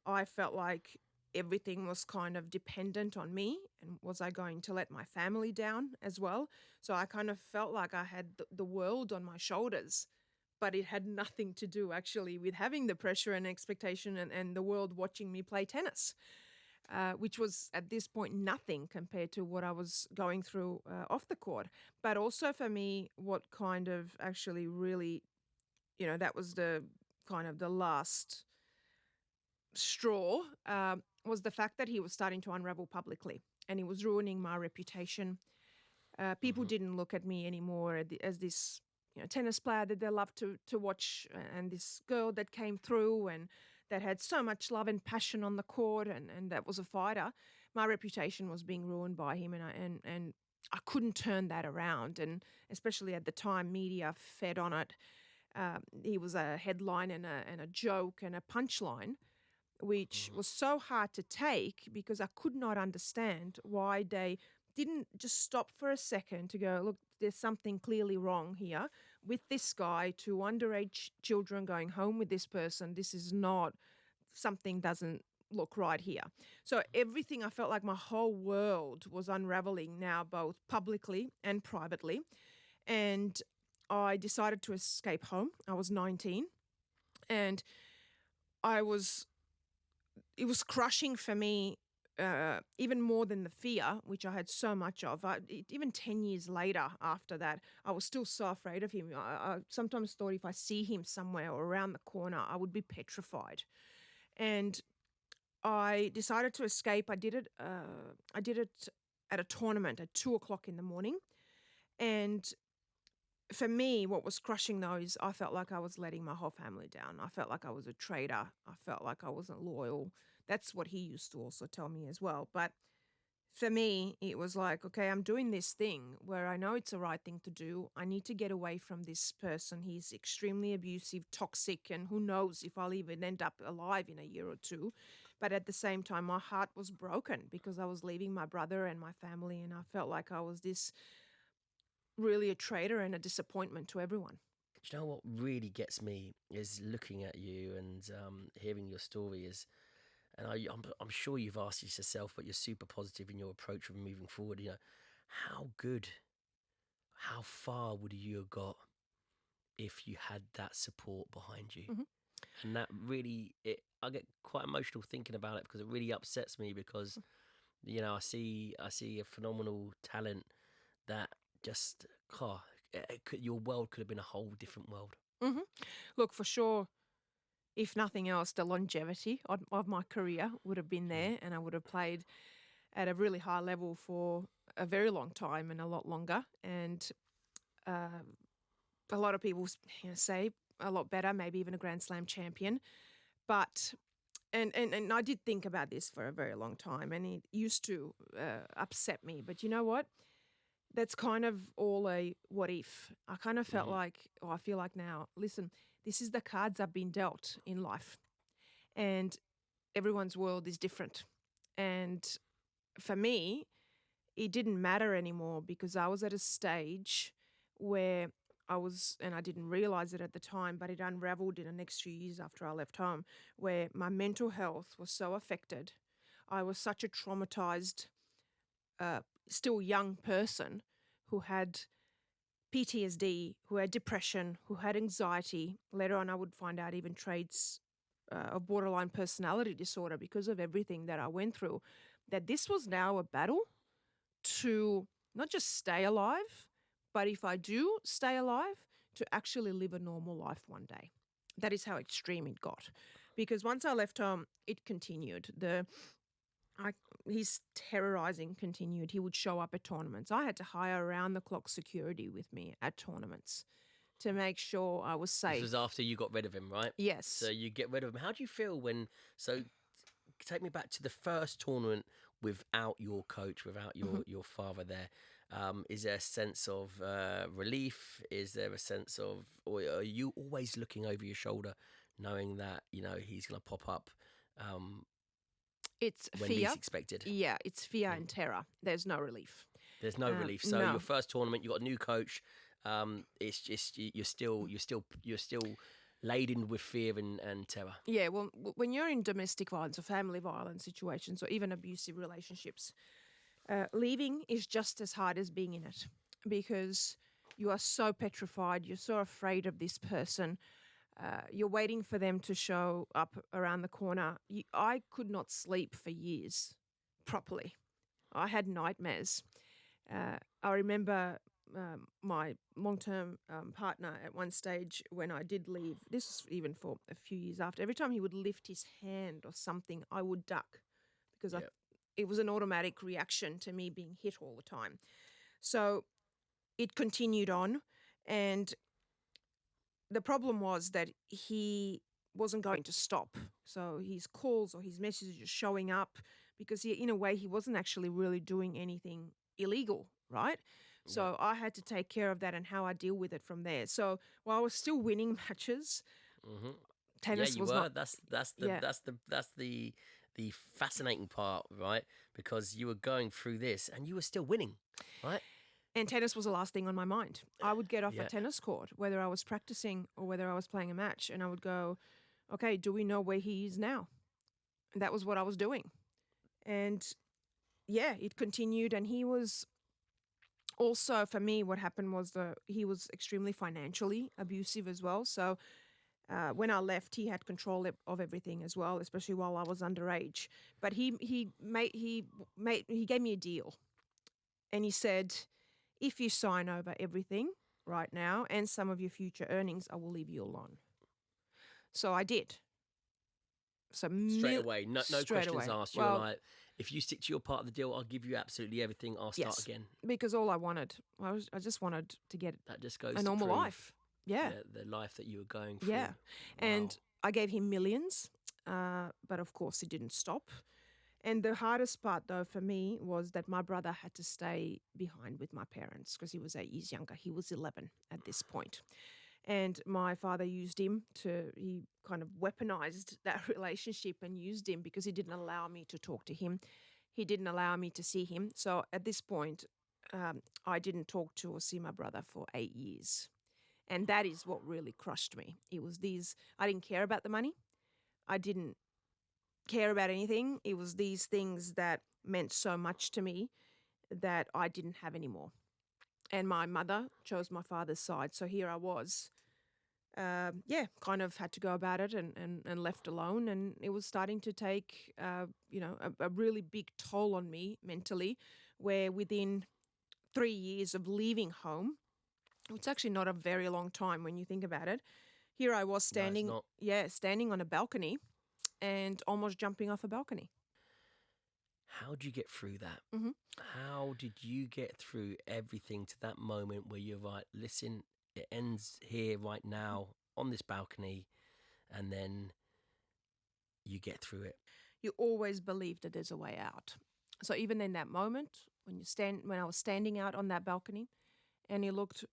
I felt like everything was kind of dependent on me, and was I going to let my family down as well? So I kind of felt like I had the world on my shoulders, but it had nothing to do actually with having the pressure and expectation and the world watching me play tennis. Which was at this point nothing compared to what I was going through off the court. But also for me, what kind of actually really, that was the kind of the last straw, was the fact that he was starting to unravel publicly and he was ruining my reputation. People didn't look at me anymore as this tennis player that they loved to watch, and this girl that came through and that had so much love and passion on the court, and that was a fighter. My reputation was being ruined by him, and I couldn't turn that around. And especially at the time, media fed on it. He was a headline and a joke and a punchline, which was so hard to take because I could not understand why they didn't just stop for a second to go, look, there's something clearly wrong here with this guy, to underage children going home with this person. This is not, something doesn't look right here. So everything, I felt like my whole world was unraveling now, both publicly and privately. And I decided to escape home. I was 19 and it was crushing for me. Even more than the fear, which I had so much of. Even 10 years later after that, I was still so afraid of him. I sometimes thought if I see him somewhere or around the corner, I would be petrified. And I decided to escape. I did it at a tournament at 2:00 in the morning. And for me, what was crushing though is I felt like I was letting my whole family down. I felt like I was a traitor. I felt like I wasn't loyal. That's what he used to also tell me as well. But for me, it was like, okay, I'm doing this thing where I know it's the right thing to do. I need to get away from this person. He's extremely abusive, toxic, and who knows if I'll even end up alive in a year or two. But at the same time, my heart was broken because I was leaving my brother and my family, and I felt like I was this really a traitor and a disappointment to everyone. Do you know what really gets me is looking at you and hearing your story and I'm sure you've asked this yourself, but you're super positive in your approach of moving forward. How far would you have got if you had that support behind you? And that really, I get quite emotional thinking about it because it really upsets me because, I see a phenomenal talent that just, your world could have been a whole different world. Look, for sure, if nothing else, the longevity of my career would have been there, and I would have played at a really high level for a very long time and a lot longer. And a lot of people say a lot better, maybe even a Grand Slam champion. But and I did think about this for a very long time, and it used to upset me. But you know what? That's kind of all a what if. I kind of felt like, I feel like now, listen, this is the cards I've been dealt in life. And everyone's world is different. And for me, it didn't matter anymore because I was at a stage where and I didn't realize it at the time, but it unraveled in the next few years after I left home, where my mental health was so affected. I was such a traumatized, still young person who had PTSD, who had depression, who had anxiety. Later on, I would find out even traits of borderline personality disorder because of everything that I went through, that this was now a battle to not just stay alive, but if I do stay alive, to actually live a normal life one day. That is how extreme it got. Because once I left home, it continued. His terrorizing continued. He would show up at tournaments. I had to hire around-the-clock security with me at tournaments to make sure I was safe. This was after you got rid of him, right? Yes. So you get rid of him. How do you feel take me back to the first tournament without your coach, without your father there. Is there a sense of relief? Is there a sense of, or are you always looking over your shoulder knowing that, he's going to pop up? It's when fear. least expected. Yeah, it's fear and terror. There's no relief. There's no relief. So no. your first tournament, you got a new coach. It's just you're still laden with fear and terror. Yeah, well, when you're in domestic violence or family violence situations or even abusive relationships, leaving is just as hard as being in it, because you are so petrified, you're so afraid of this person. You're waiting for them to show up around the corner. I could not sleep for years properly. I had nightmares. I remember my long-term partner at one stage when I did leave, this was even for a few years after, every time he would lift his hand or something, I would duck because it was an automatic reaction to me being hit all the time. So it continued on, and the problem was that he wasn't going to stop. So his calls or his messages were showing up because in a way, he wasn't actually really doing anything illegal, right? So I had to take care of that and how I deal with it from there. So while I was still winning matches, tennis was not. That's the fascinating part, right? Because you were going through this and you were still winning, right? And tennis was the last thing on my mind. I would get off a tennis court, whether I was practicing or whether I was playing a match, and I would go, okay, do we know where he is now? And that was what I was doing. And it continued. And he was also, for me, what happened was he was extremely financially abusive as well. So when I left, he had control of everything as well, especially while I was underage. But he gave me a deal, and he said, if you sign over everything right now and some of your future earnings, I will leave you alone. So I did. So straight away, no questions away. asked. You're like, if you stick to your part of the deal, I'll give you absolutely everything. I'll start again. Because all I wanted, I just wanted to get that just goes a normal life. Yeah. The life that you were going through. Yeah. Wow. And I gave him millions, but of course it didn't stop. And the hardest part, though, for me was that my brother had to stay behind with my parents because he was 8 years younger. He was 11 at this point. And my father used him he kind of weaponized that relationship and used him because he didn't allow me to talk to him. He didn't allow me to see him. So at this point, I didn't talk to or see my brother for 8 years. And that is what really crushed me. It was I didn't care about the money. I didn't care about anything. It was these things that meant so much to me that I didn't have anymore. And my mother chose my father's side. So here I was, kind of had to go about it and left alone. And it was starting to take, a really big toll on me mentally, where within 3 years of leaving home, it's actually not a very long time when you think about it. Here I was standing on a balcony and almost jumping off a balcony. How did you get through that? Mm-hmm. How did you get through everything to that moment where you're like, listen, it ends here right now on this balcony, and then you get through it? You always believe that there's a way out. So even in that moment, when I was standing out on that balcony, and it looked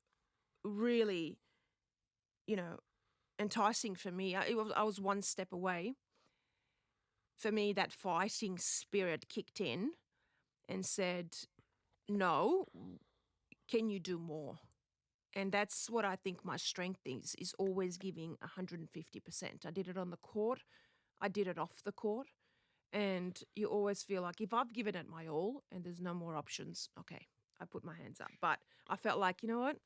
really, enticing for me. I was one step away. For me, that fighting spirit kicked in and said, no, can you do more? And that's what I think my strength is always giving 150%. I did it on the court. I did it off the court. And you always feel like if I've given it my all and there's no more options, okay, I put my hands up. But I felt like, you know what?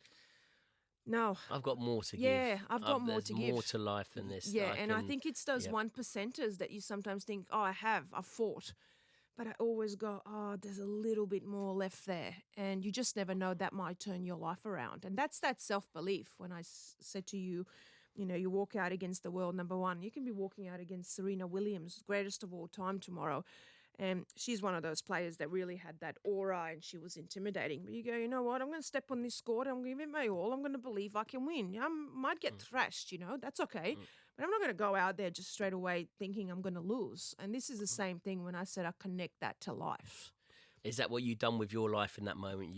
No. I've got more to give. Yeah, I've got more to give. There's more to life than this. Yeah, I think it's those 1%ers that you sometimes think, I've fought. But I always go, there's a little bit more left there. And you just never know, that might turn your life around. And that's that self-belief. When I said to you, you walk out against the world number one. You can be walking out against Serena Williams, greatest of all time tomorrow. And she's one of those players that really had that aura and she was intimidating. But you go, you know what? I'm going to step on this court. I'm going to give it my all. I'm going to believe I can win. I might get thrashed, that's okay. But I'm not going to go out there just straight away thinking I'm going to lose. And this is the same thing when I said I connect that to life. Is that what you've done with your life in that moment?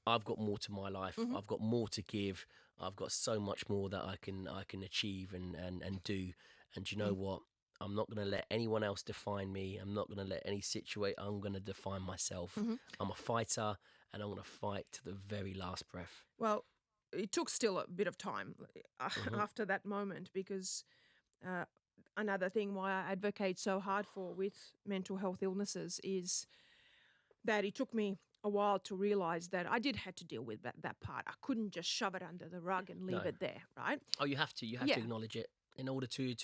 I've got more to my life. Mm-hmm. I've got more to give. I've got so much more that I can achieve and do. And you know what? I'm not going to let anyone else define me. I'm not going to let any situation. I'm going to define myself. I'm a fighter, and I'm going to fight to the very last breath. Well, it took still a bit of time after that moment, because another thing why I advocate so hard for with mental health illnesses is that it took me a while to realize that I did have to deal with that part. I couldn't just shove it under the rug and leave it there, right? Oh, you have to. You have to acknowledge it in order to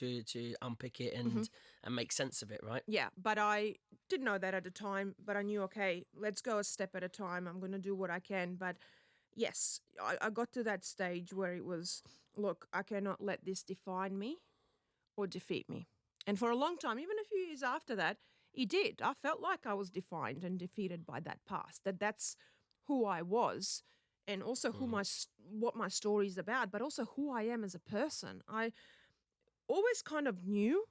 unpick it and make sense of it, right? Yeah, but I didn't know that at the time, but I knew, okay, let's go a step at a time. I'm going to do what I can. But yes, I got to that stage where it was, look, I cannot let this define me or defeat me. And for a long time, even a few years after that, it did. I felt like I was defined and defeated by that past, that's who I was, and also what my story is about, but also who I am as a person. I always kind of knew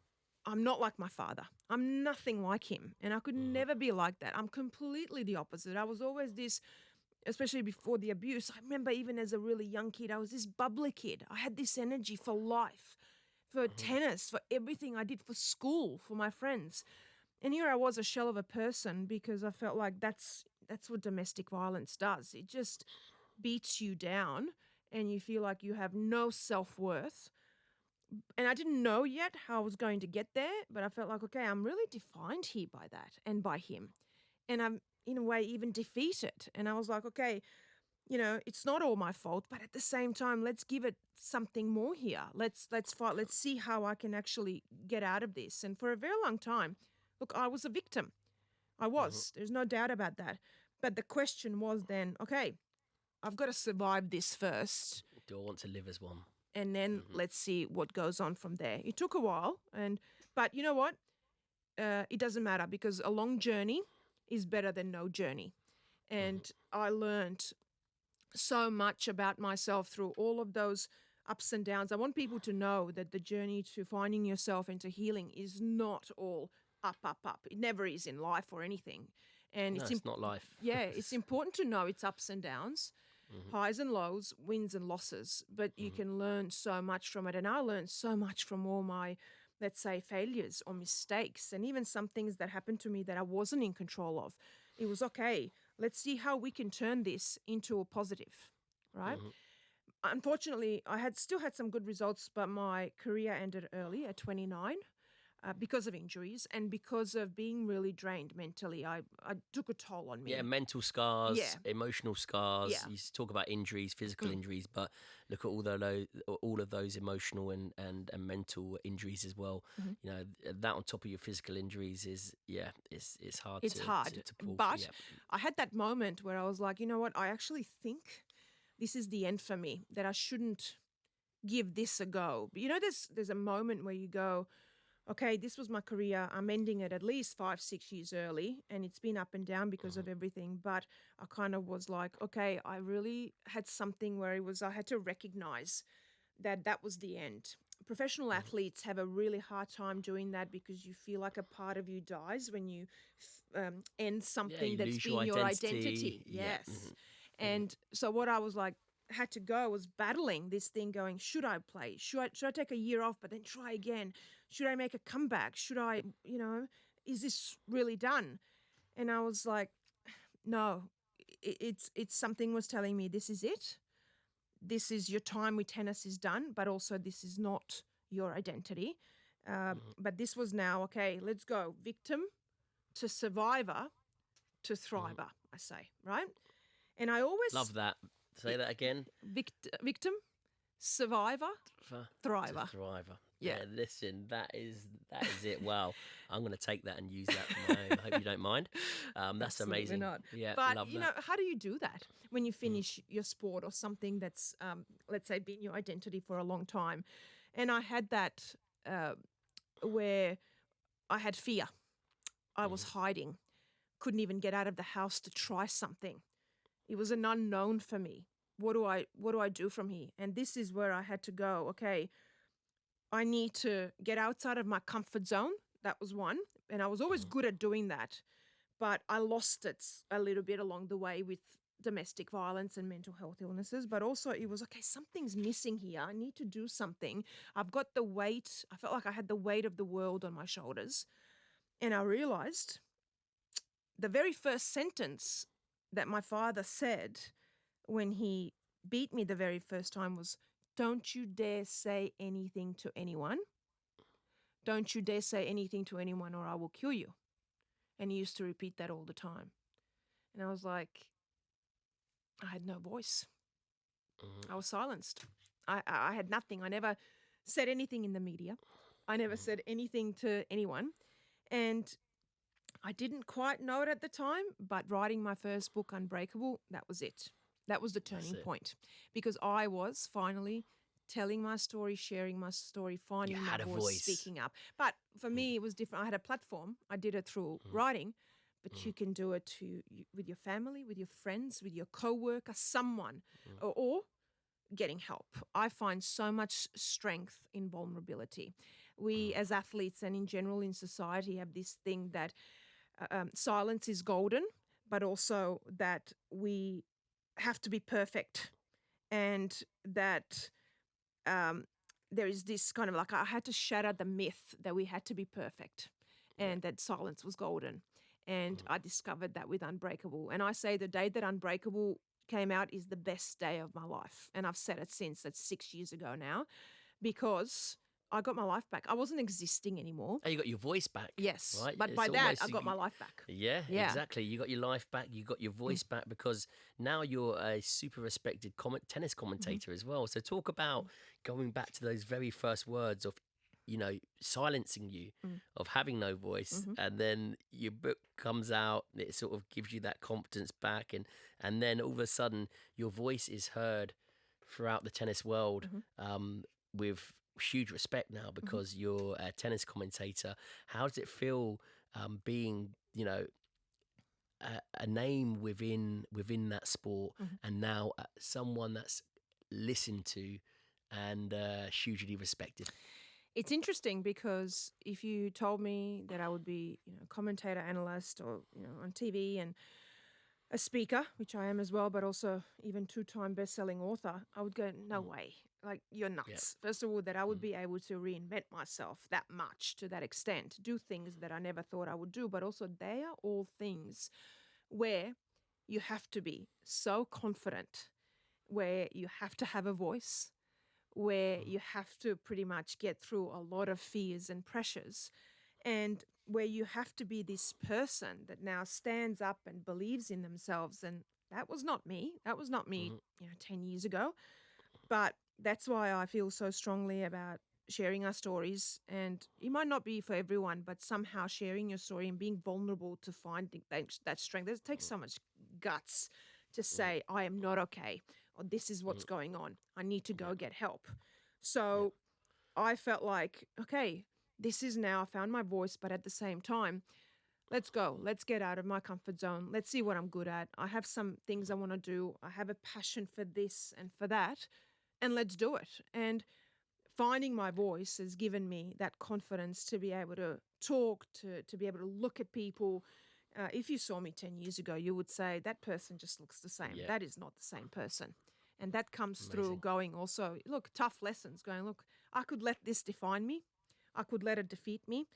I'm not like my father. I'm nothing like him, and I could never be like that. I'm completely the opposite. I was always this, especially before the abuse. I remember even as a really young kid, I was this bubbly kid. I had this energy for life, for tennis, for everything I did, for school, for my friends. And here I was, a shell of a person, because I felt like that's what domestic violence does. It just beats you down and you feel like you have no self-worth. And I didn't know yet how I was going to get there, but I felt like, okay, I'm really defined here by that and by him. And I'm, in a way, even defeated. And I was like, okay, it's not all my fault, but at the same time, let's give it something more here. Let's fight. Let's see how I can actually get out of this. And for a very long time, look, I was a victim. I was. There's no doubt about that. But the question was then, okay, I've got to survive this first. Do I want to live as one? And then let's see what goes on from there. It took a while, but you know what? It doesn't matter, because a long journey is better than no journey. And I learned so much about myself through all of those ups and downs. I want people to know that the journey to finding yourself and to healing is not all up, up, up. It never is in life or anything. And it's not life. Yeah, it's important to know its ups and downs, highs and lows, wins and losses, but you can learn so much from it. And I learned so much from all my, let's say, failures or mistakes, and even some things that happened to me that I wasn't in control of. It was, okay, let's see how we can turn this into a positive, right? Unfortunately, I still had some good results, but my career ended early at 29. Because of injuries and because of being really drained mentally. I took a toll on me. Yeah, mental scars, emotional scars. Yeah. You talk about injuries, physical injuries, but look at all of those emotional and mental injuries as well. That on top of your physical injuries is it's hard. It's hard to pull. But I had that moment where I was like, you know what? I actually think this is the end for me, that I shouldn't give this a go. But there's a moment where you go, okay, this was my career. I'm ending it at least 5-6 years early, and it's been up and down because of everything. But I kind of was like, okay, I really had something where I had to recognize that was the end. Professional athletes have a really hard time doing that, because you feel like a part of you dies when you end something that's been your identity. Yes. And so what I was like, had to go was battling this thing, going, should I play? Should I take a year off but then try again? Should I make a comeback? Should I, is this really done? And I was like, no, it's something was telling me this is it. This is your time with tennis is done, but also this is not your identity. But this was now, okay, let's go. Victim to survivor to thriver, I say, right? And I always love that. Say that again. Victim, survivor, thriver. Thriver. Yeah, listen, that is it. Wow, I'm going to take that and use that for my own. I hope you don't mind. That's Absolutely amazing. Not. Yeah, but love how do you do that when you finish your sport or something that's, let's say, been your identity for a long time? And I had that where I had fear. I was hiding, couldn't even get out of the house to try something. It was an unknown for me. What do I do from here? And this is where I had to go, okay, I need to get outside of my comfort zone. That was one. And I was always good at doing that. But I lost it a little bit along the way with domestic violence and mental health illnesses, but also it was, okay, something's missing here. I need to do something. I've got the weight. I felt like I had the weight of the world on my shoulders. And I realized the very first sentence that my father said when he beat me the very first time was, "Don't you dare say anything to anyone. Don't you dare say anything to anyone or I will kill you." And he used to repeat that all the time. And I was like, I had no voice. I was silenced. I had nothing. I never said anything in the media. I never said anything to anyone. And I didn't quite know it at the time, but writing my first book, Unbreakable, that was it. That was the turning point, because I was finally telling my story, sharing my story, finding my voice, speaking up. But for me, it was different. I had a platform. I did it through writing, but you can do it with your family, with your friends, with your co-worker, someone, or getting help. I find so much strength in vulnerability. We as athletes and in general in society have this thing that silence is golden, but also that we have to be perfect, and that there is this kind of like, I had to shatter the myth that we had to be perfect and that silence was golden. And I discovered that with Unbreakable. And I say the day that Unbreakable came out is the best day of my life. And I've said it since. That's 6 years ago now, because I got my life back. I wasn't existing anymore. Oh, you got your voice back. Yes. Right? But by that, I got my life back. Yeah, exactly. You got your life back. You got your voice back, because now you're a super respected tennis commentator as well. So talk about going back to those very first words of, silencing you, of having no voice. And then your book comes out. It sort of gives you that confidence back. And then all of a sudden, your voice is heard throughout the tennis world with huge respect now, because you're a tennis commentator. How does it feel being, a name within that sport, and now someone that's listened to and hugely respected? It's interesting, because if you told me that I would be, commentator, analyst, or, on TV and a speaker, which I am as well, but also even 2-time best-selling author, I would go, no way. Like, you're nuts. Yeah. First of all, that I would be able to reinvent myself that much, to that extent, do things that I never thought I would do. But also, they are all things where you have to be so confident, where you have to have a voice, where you have to pretty much get through a lot of fears and pressures, and where you have to be this person that now stands up and believes in themselves. And that was not me. That was not me, 10 years ago. But that's why I feel so strongly about sharing our stories. And it might not be for everyone, but somehow sharing your story and being vulnerable to finding that strength. It takes so much guts to say, I am not okay, or this is what's going on. I need to go get help. So I felt like, okay, this is now, I found my voice, but at the same time, let's go. Let's get out of my comfort zone. Let's see what I'm good at. I have some things I want to do. I have a passion for this and for that, and let's do it. And finding my voice has given me that confidence to be able to talk, to be able to look at people. If you saw me 10 years ago, you would say, that person just looks the same. Yeah. That is not the same person. And that comes through going also, look, tough lessons, going, look, I could let this define me. I could let it defeat me.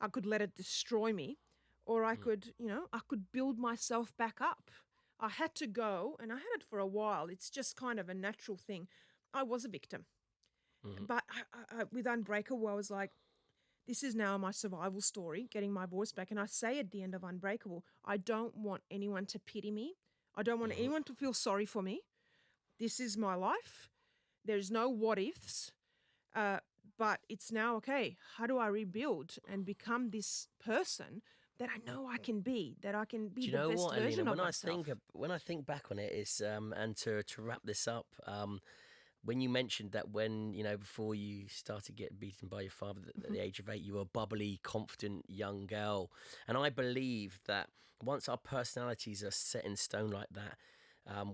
I could let it destroy me. Or I could, I could build myself back up. I had to go, and I had it for a while. It's just kind of a natural thing. I was a victim. But I, with Unbreakable, I was like, this is now my survival story, getting my voice back. And I say at the end of Unbreakable, I don't want anyone to pity me. I don't want anyone to feel sorry for me. This is my life. There's no what ifs. But it's now, okay, how do I rebuild and become this person that I know I can be, that I can be the best version of myself? When I think back on it, is and to wrap this up, when you mentioned that when, before you started getting beaten by your father at the age of 8, you were a bubbly, confident young girl. And I believe that once our personalities are set in stone like that,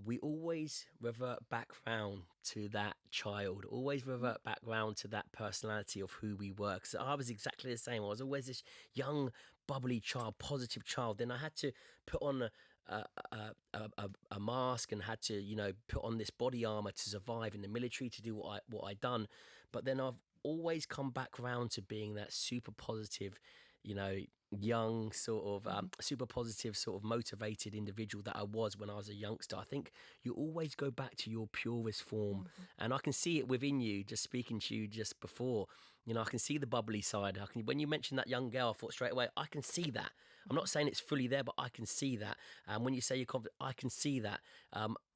we always revert back round to that child, always revert back round to that personality of who we were. Because I was exactly the same. I was always this young, bubbly child, positive child. Then I had to put on a mask and had to, you know, put on this body armor to survive in the military, to do what I done. But then I've always come back around to being that super positive, you know, young sort of super positive, sort of motivated individual that I was when I was a youngster. I think you always go back to your purest form, and I can see it within you. Just speaking to you just before, you know, I can see the bubbly side. When you mentioned that young girl, I thought straight away, I can see that. I'm not saying it's fully there, but I can see that. When you say you're confident, I can see that.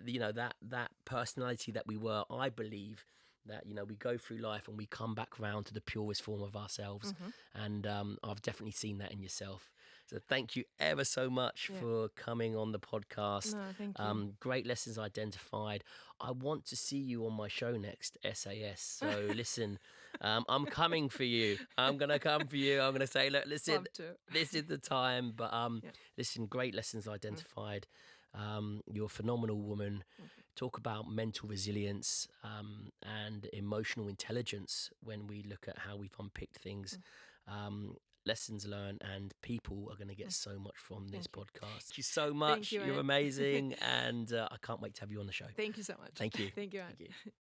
You know, that personality that we were, I believe that, you know, we go through life and we come back round to the purest form of ourselves. And I've definitely seen that in yourself. So thank you ever so much for coming on the podcast. No, thank you. Great lessons identified. I want to see you on my show next, SAS. So listen, I'm coming for you. I'm going to come for you. I'm going to say, look, listen, this is the time. But listen, great lessons identified. You're a phenomenal woman. Talk about mental resilience and emotional intelligence when we look at how we've unpicked things. Lessons learned, and people are going to get so much from this podcast. Thank you so much. You're amazing, and I can't wait to have you on the show. Thank you so much. Thank you. Thank you. Thank you.